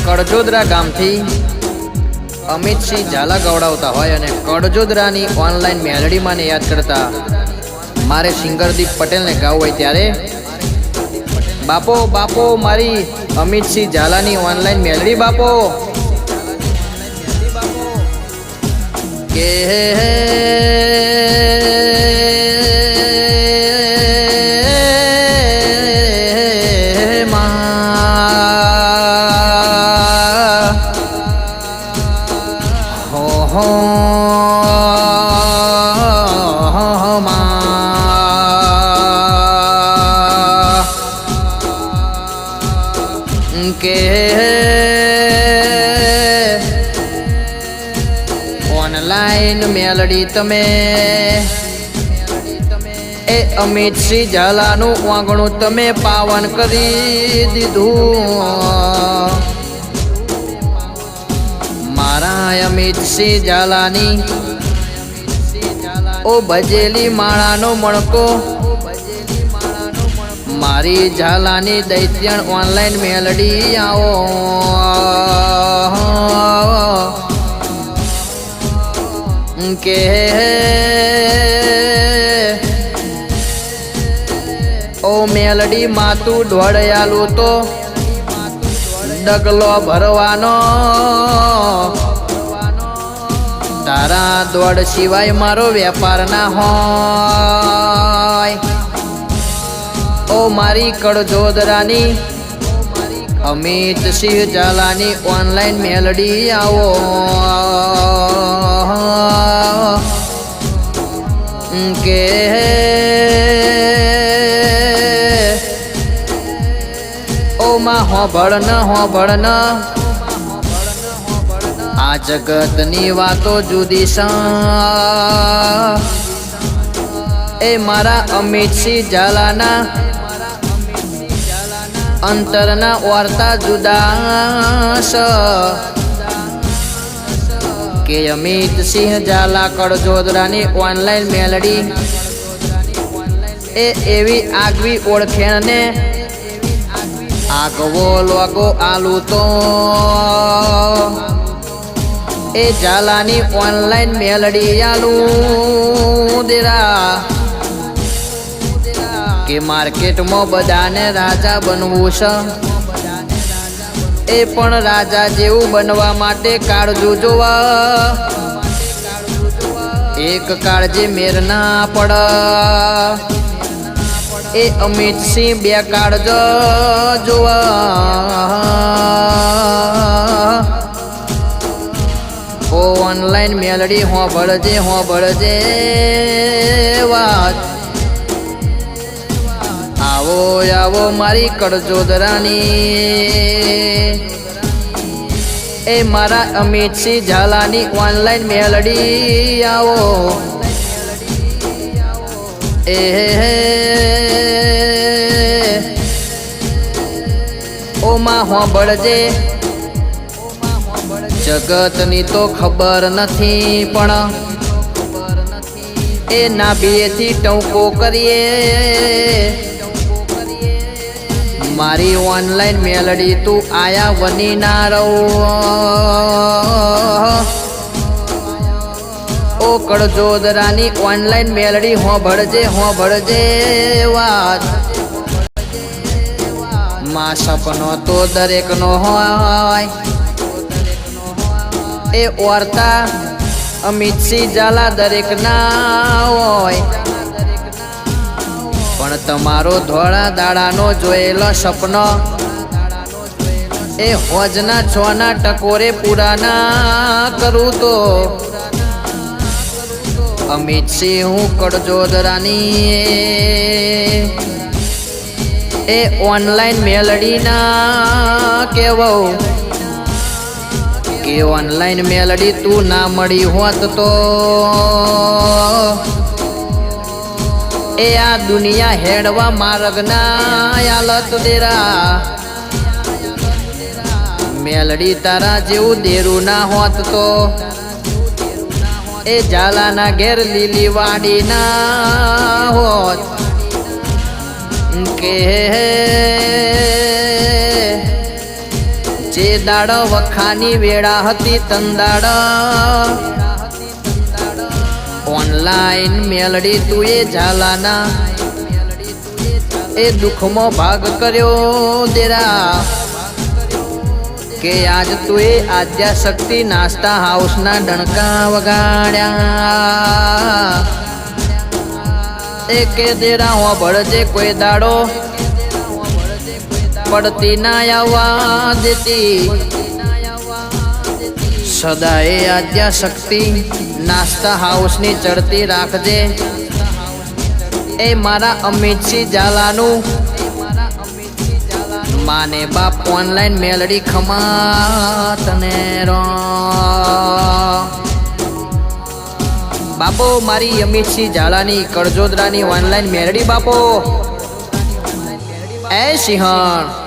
કડજોદરા ગામથી અમિતસિંહ ઝાલા ગવડાવતા હોય અને કડજોદરાની ઓનલાઈન મેલડીમાંને યાદ કરતા મારે સિંગરદીપ પટેલને ગાવું હોય ત્યારે બાપો બાપો મારી અમિતસિંહ ઝાલાની ઓનલાઈન મેલડી બાપો કે કે ઓનલાઈન મેલડી તમે એ અમિતસિંહ ઝાલાનું વાંગણું તમે પાવન કરી દીધું મારા અમિતસિંહ ઝાલાની ઓ ભજેલી માળાનો મણકો મારી ઝાલાની દૈત્યણ ઓનલાઈન મેલડી આવો કે ઓ મેલડી માતું ઢોળયાલું તો ડગલો ભરવાનો તારા દોડ સિવાય મારો વેપાર ના હોય ઓ મારી કડજોદરાની અમિતસિંહ ઝાલાની ઓનલાઈન મેલડી આવો કે ઓ માં હોભળ ન આ જગતની વાતો જુદી એ મારા અમિતસિંહ ઝાલાના અંતરના વાર્તા જુદા કે અમિતસિંહ ઝાલા કડજોદરાની ઓનલાઈન મેલડી એ એવી આગવી ઓળખેણને આગવો લોગો આલુ તો એ ઝાલાની ઓનલાઈન મેલડી આલુ દેરા કે માર્કેટમાં બધાને રાજા બનવું છે એ પણ રાજા જેવું બનવા માટે કાળજું જોવા એક કાળજે મેર ના પડ એ અમિતસિંહ બે કાળજ જોવા ઓ ઓનલાઈન મેલડી હોભળજે વાત આવો આવો મારી કડજોદરાની એ મારા અમિતસિંહ ઝાલાની ઓનલાઈન મેલડી આવો એ ઓ માં હોભળજે જગતની તો ખબર નથી પણ એ નાભીએથી ટંકો કરીએ મારી ઓનલાઈન મેલડી તું આયા વની ના રહો ઓ કડજોદરાની ઓનલાઈન મેલડી હોભળજે વાત માં સપનો તો દરેકનો હોય એ વાર્તા અમિતસિંહ ઝાલા દરેકના હોય પણ તમારો ધોળા દાડાનો જોયેલો સપનો એ હોજના છોના ટકોરે પૂરા ના કરું તો અમિતસિંહ હું કડજોદરાની એ ઓનલાઈન મેલડી ના કેવો કે ઓનલાઈન મેલડી તું ના મળી હોત તો એ આ દુનિયા હેડવા માર્ગ ના આલત દેરા મેલડી તારા જેવું દેરું ના હોત તો એ ઝાલાના ઘેર લીલી વાડી ના હોત કે જે દાડ વખાની વેળા હતી તંદાડ ઓનલાઈન મેલડી તું એ ઝાલાના એ દુઃખમાં ભાગ કર્યો દેરા કે આજ તું એ આદ્યા શક્તિ નાસ્તા હાઉસના ડણકા વગાડ્યા એ કે દેરા હો ભળજે કોઈ દાડો પડતી ના આવવા દેતી સદાએ આદ્યા શક્તિ નાસ્તા હાઉસની ચડતી રાખજે એ મારા અમિતસિંહ ઝાલાનું માને બાપ ઓનલાઈન મેલડી ખમા તને રો બાપો મારી અમિતસિંહ ઝાલાની કડજોદરાની ઓનલાઈન મેલડી બાપો એ સિંહણ